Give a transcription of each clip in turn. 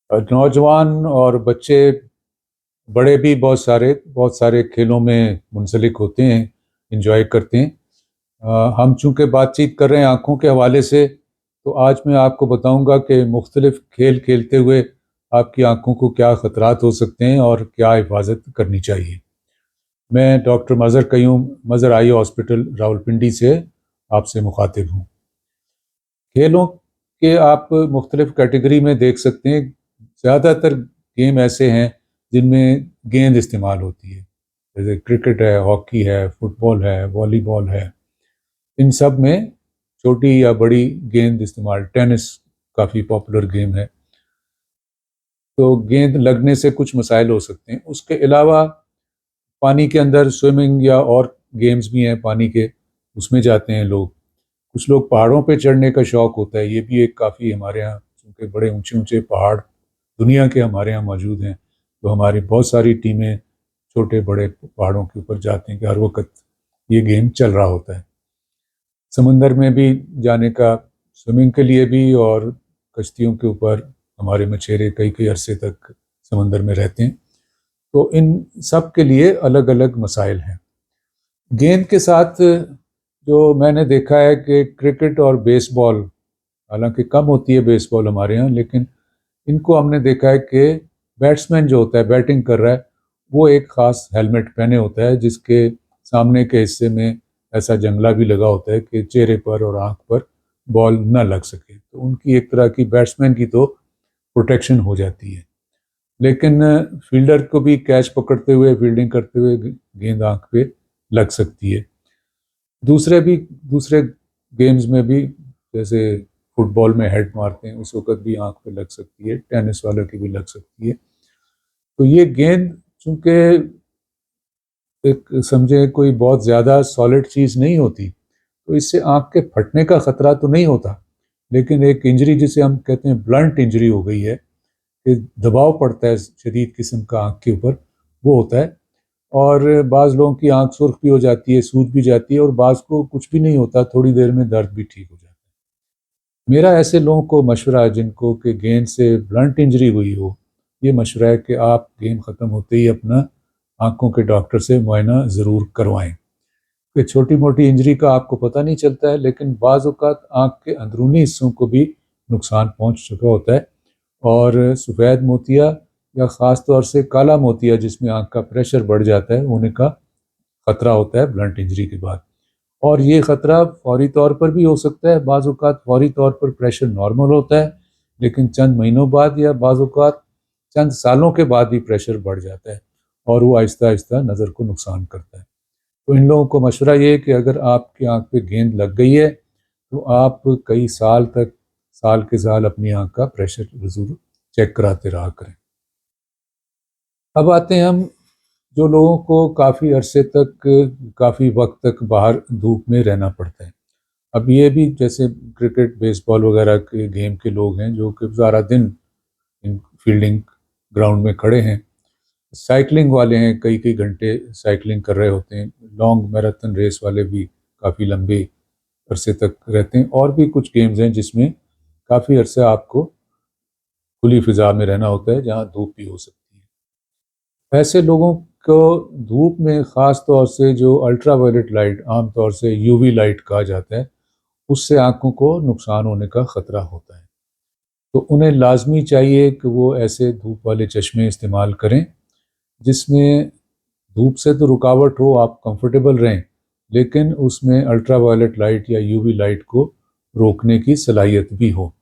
नौजवान और बच्चे बड़े भी बहुत सारे खेलों में मुंसलिक होते हैं, एंजॉय करते हैं। हम चूँकि बातचीत कर रहे हैं आँखों के हवाले से, तो आज मैं आपको बताऊँगा कि मुख्तलिफ़ खेल खेलते हुए आपकी आँखों को क्या ख़तरात हो सकते हैं और क्या हिफाजत करनी चाहिए। मैं doctor Mazhar Qayyum, Mazhar eye hospital Rawalpindi से आपसे मुखातिब हूँ। खेलों के आप मुख्तलिफ़ कैटेगरी में देख सकते हैं। ज़्यादातर गेम ऐसे हैं जिनमें गेंद इस्तेमाल होती है, जैसे क्रिकेट है, हॉकी है, फुटबॉल है, वॉलीबॉल है। इन सब में छोटी या बड़ी गेंद इस्तेमाल, टेनिस काफ़ी पॉपुलर गेम है। तो गेंद लगने से कुछ मसाइल हो सकते हैं। उसके अलावा पानी के अंदर स्विमिंग या और गेम्स भी हैं पानी के, उसमें जाते हैं लोग। कुछ लोग पहाड़ों पे चढ़ने का शौक़ होता है, ये भी एक काफ़ी हमारे यहाँ, चूँकि बड़े ऊंचे ऊंचे पहाड़ दुनिया के हमारे यहाँ मौजूद हैं, तो हमारी बहुत सारी टीमें छोटे बड़े पहाड़ों के ऊपर जाते हैं कि हर वक्त ये गेम चल रहा होता है। समंदर में भी जाने का, स्विमिंग के लिए भी, और कश्तियों के ऊपर हमारे मछेरे कई कई अरसे तक समंदर में रहते हैं। तो इन सब के लिए अलग अलग मसाइल हैं। गेंद के साथ जो मैंने देखा है कि क्रिकेट और बेसबॉल, हालांकि कम होती है बेसबॉल हमारे यहाँ, लेकिन इनको हमने देखा है कि बैट्समैन जो होता है, बैटिंग कर रहा है, वो एक ख़ास हेलमेट पहने होता है जिसके सामने के हिस्से में ऐसा जंगला भी लगा होता है कि चेहरे पर और आँख पर बॉल न लग सके। तो उनकी एक तरह की, बैट्समैन की तो प्रोटेक्शन हो जाती है। लेकिन फील्डर को भी कैच पकड़ते हुए, फील्डिंग करते हुए गेंद आँख पे लग सकती है। दूसरे गेम्स में भी, जैसे फुटबॉल में हेड मारते हैं, उस वक़्त भी आँख पे लग सकती है, टेनिस वालों की भी लग सकती है। तो ये गेंद चूँकि एक समझे कोई बहुत ज़्यादा सॉलिड चीज़ नहीं होती, तो इससे आँख के फटने का ख़तरा तो नहीं होता, लेकिन एक इंजरी जिसे हम कहते हैं ब्लंट इंजरी हो गई है, कि दबाव पड़ता है शदीद किस्म का आँख के ऊपर, वो होता है। और बाज़ लोगों की आँख सुर्ख भी हो जाती है, सूज भी जाती है, और बाज़ को कुछ भी नहीं होता, थोड़ी देर में दर्द भी ठीक हो जाता है। मेरा ऐसे लोगों को मशवरा है जिनको कि गेंद से ब्लंट इंजरी हुई हो, ये मशवरा है कि आप गेम ख़त्म होते ही अपना आँखों के डॉक्टर से मुआयना ज़रूर करवाएं। कि छोटी मोटी इंजरी का आपको पता नहीं चलता है, लेकिन बाज़ औक़ात आँख के अंदरूनी हिस्सों को भी नुकसान पहुँच चुका होता है। और सफ़ेद मोतिया या ख़ास तौर से काला मोतिया, जिसमें आँख का प्रेशर बढ़ जाता है, होने का ख़तरा होता है ब्लंट इंजरी के बाद। और ये ख़तरा फ़ौरी तौर पर भी हो सकता है, बाज़ औक़ात फ़ौरी तौर पर प्रेशर नॉर्मल होता है, लेकिन चंद महीनों बाद या बाज़ औक़ात चंद सालों के बाद भी प्रेशर बढ़ जाता है, और वो आहिस्ता आहिस्ता नज़र को नुकसान करता है। तो इन लोगों को मशवरा ये है कि अगर आपकी आँख पे गेंद लग गई है, तो आप कई साल तक, साल के साल अपनी आँख का प्रेशर ज़रूर चेक कराते रहा करें। अब आते हैं हम, जो लोगों को काफ़ी अरसे तक, काफ़ी वक्त तक बाहर धूप में रहना पड़ता है। अब ये भी, जैसे क्रिकेट, बेसबॉल वगैरह के गेम के लोग हैं जो कि सारा दिन इन फील्डिंग ग्राउंड में खड़े हैं। साइकिलिंग वाले हैं, कई कई घंटे साइकिलिंग कर रहे होते हैं। लॉन्ग मैराथन रेस वाले भी काफ़ी लंबे अरसे तक रहते हैं। और भी कुछ गेम्स हैं जिसमें काफ़ी अरसा आपको खुली फ़िज़ा में रहना होता है, जहाँ धूप भी हो सकती है। ऐसे लोगों को धूप में ख़ास तौर से जो अल्ट्रा वायलेट लाइट, आम तौर से यूवी लाइट कहा जाता है, उससे आँखों को नुकसान होने का ख़तरा होता है। तो उन्हें लाज़मी चाहिए कि वो ऐसे धूप वाले चश्मे इस्तेमाल करें जिसमें धूप से तो रुकावट हो, आप कंफर्टेबल रहें, लेकिन उसमें अल्ट्रा वायलेट लाइट या यूवी लाइट को रोकने की सलाहियत भी हो।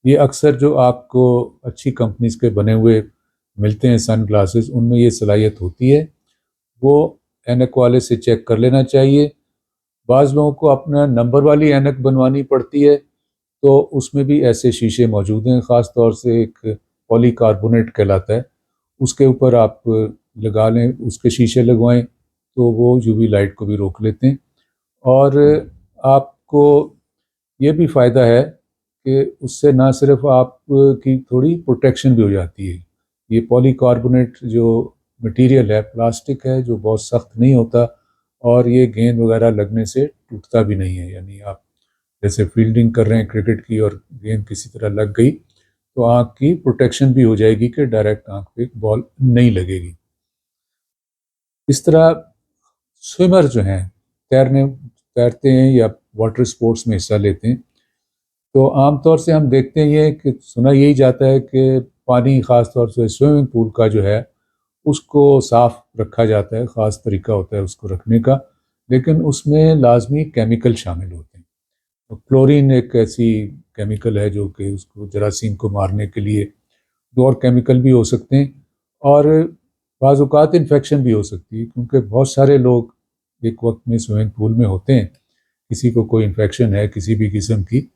ये अक्सर जो आपको अच्छी कंपनीज़ के बने हुए मिलते हैं सन ग्लासेस, उनमें ये सलाहियत होती है। वो ऐनक वाले से चेक कर लेना चाहिए। बाज़ लोगों को अपना नंबर वाली ऐनक बनवानी पड़ती है, तो उसमें भी ऐसे शीशे मौजूद हैं। ख़ास तौर से एक पॉलीकार्बोनेट कहलाता है, उसके ऊपर आप लगा लें, उसके शीशे लगवाएं, तो वो यूवी लाइट को भी रोक लेते हैं। और आपको ये भी फ़ायदा है कि उससे ना सिर्फ आप की थोड़ी प्रोटेक्शन भी हो जाती है। ये पॉलीकार्बोनेट जो मटेरियल है, प्लास्टिक है जो बहुत सख्त नहीं होता, और ये गेंद वगैरह लगने से टूटता भी नहीं है। यानी आप जैसे फील्डिंग कर रहे हैं क्रिकेट की और गेंद किसी तरह लग गई, تو آنکھ کی پروٹیکشن بھی ہو جائے گی کہ ڈائریکٹ آنکھ پہ بال نہیں لگے گی۔ اس طرح سوئمر جو ہیں تیرتے ہیں یا واٹر سپورٹس میں حصہ لیتے ہیں، تو عام طور سے ہم دیکھتے ہیں یہ کہ سنا یہی جاتا ہے کہ پانی خاص طور سے سوئمنگ پول کا جو ہے اس کو صاف رکھا جاتا ہے، خاص طریقہ ہوتا ہے اس کو رکھنے کا، لیکن اس میں لازمی کیمیکل شامل ہوتے ہیں۔ کلورین ایک ایسی کیمیکل ہے جو کہ اس کو جراثیم کو مارنے کے لیے، دو اور کیمیکل بھی ہو سکتے ہیں، اور بعض اوقات انفیکشن بھی ہو سکتی ہے، کیونکہ بہت سارے لوگ ایک وقت میں سوئمنگ پول میں ہوتے ہیں، کسی کو کوئی انفیکشن ہے کسی بھی قسم کی،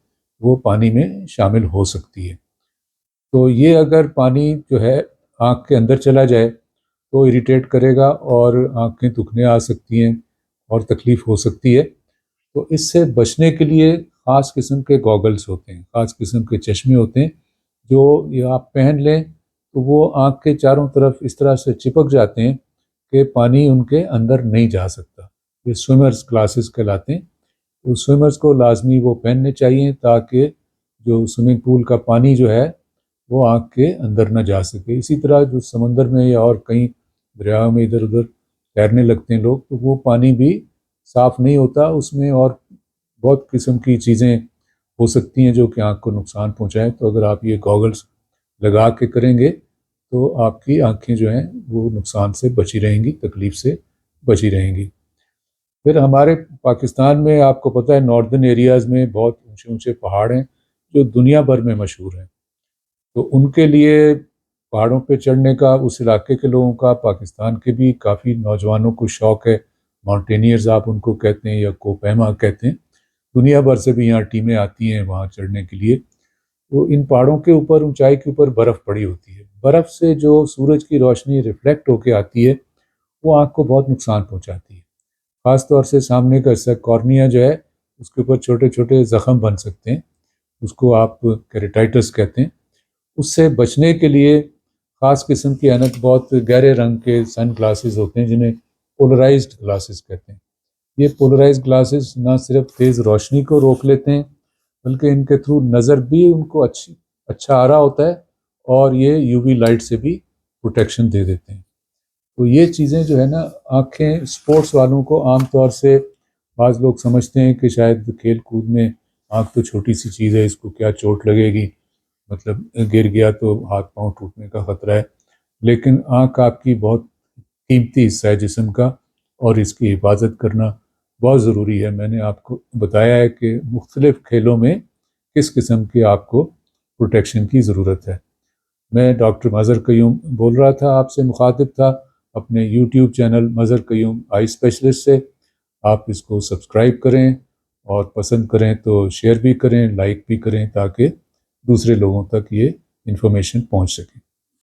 وہ پانی میں شامل ہو سکتی ہے۔ تو یہ اگر پانی جو ہے آنکھ کے اندر چلا جائے تو اریٹیٹ کرے گا اور آنکھیں دکھنے آ سکتی ہیں اور تکلیف ہو سکتی ہے۔ تو اس سے بچنے کے لیے خاص قسم کے گوگلز ہوتے ہیں، خاص قسم کے چشمے ہوتے ہیں جو یہ آپ پہن لیں تو وہ آنکھ کے چاروں طرف اس طرح سے چپک جاتے ہیں کہ پانی ان کے اندر نہیں جا سکتا۔ یہ سوئمرز گلاسز کہلاتے ہیں۔ تو سوئمرز کو لازمی وہ پہننے چاہیے تاکہ جو سوئمنگ پول کا پانی جو ہے وہ آنکھ کے اندر نہ جا سکے۔ اسی طرح جو سمندر میں یا اور کہیں دریاؤں میں ادھر ادھر تیرنے لگتے ہیں لوگ، تو وہ پانی بھی صاف نہیں ہوتا، اس میں اور بہت قسم کی چیزیں ہو سکتی ہیں جو کہ آنکھ کو نقصان پہنچائیں۔ تو اگر آپ یہ گوگلز لگا کے کریں گے تو آپ کی آنکھیں جو ہیں وہ نقصان سے بچی رہیں گی، تکلیف سے بچی رہیں گی۔ پھر ہمارے پاکستان میں آپ کو پتہ ہے ناردرن ایریاز میں بہت اونچے اونچے پہاڑ ہیں جو دنیا بھر میں مشہور ہیں۔ تو ان کے لیے پہاڑوں پہ چڑھنے کا اس علاقے کے لوگوں کا، پاکستان کے بھی کافی نوجوانوں کو شوق ہے، ماؤنٹینئرز آپ ان کو کہتے ہیں یا کوپیما کہتے ہیں، دنیا بھر سے بھی یہاں ٹیمیں آتی ہیں وہاں چڑھنے کے لیے۔ تو ان پہاڑوں کے اوپر، اونچائی کے اوپر برف پڑی ہوتی ہے، برف سے جو سورج کی روشنی ریفلیکٹ ہو کے آتی ہے وہ آنکھ کو بہت نقصان پہنچاتی ہے، خاص طور سے سامنے کا حصہ کارنیا جو ہے اس کے اوپر چھوٹے چھوٹے زخم بن سکتے ہیں، اس کو آپ کیریٹائٹس کہتے ہیں۔ اس سے بچنے کے لیے خاص قسم کی اینک، بہت گہرے رنگ کے سن گلاسز ہوتے ہیں جنہیں پولرائزڈ گلاسز کہتے ہیں۔ یہ پولرائزڈ گلاسز نہ صرف تیز روشنی کو روک لیتے ہیں بلکہ ان کے تھرو نظر بھی ان کو اچھا آ رہا ہوتا ہے، اور یہ یو وی لائٹ سے بھی پروٹیکشن دے دیتے ہیں۔ تو یہ چیزیں جو ہے نا، آنکھیں سپورٹس والوں کو عام طور سے بعض لوگ سمجھتے ہیں کہ شاید کھیل کود میں آنکھ تو چھوٹی سی چیز ہے، اس کو کیا چوٹ لگے گی، مطلب گر گیا تو ہاتھ پاؤں ٹوٹنے کا خطرہ ہے، لیکن آنکھ آپ کی بہت قیمتی حصہ ہے جسم کا، اور اس کی حفاظت کرنا بہت ضروری ہے۔ میں نے آپ کو بتایا ہے کہ مختلف کھیلوں میں کس قسم کی آپ کو پروٹیکشن کی ضرورت ہے۔ میں ڈاکٹر مظہر قیوم بول رہا تھا، آپ سے مخاطب تھا اپنے یوٹیوب چینل مظہر قیوم آئی اسپیشلسٹ سے۔ آپ اس کو سبسکرائب کریں، اور پسند کریں تو شیئر بھی کریں، لائک بھی کریں، تاکہ دوسرے لوگوں تک یہ انفارمیشن پہنچ سکے۔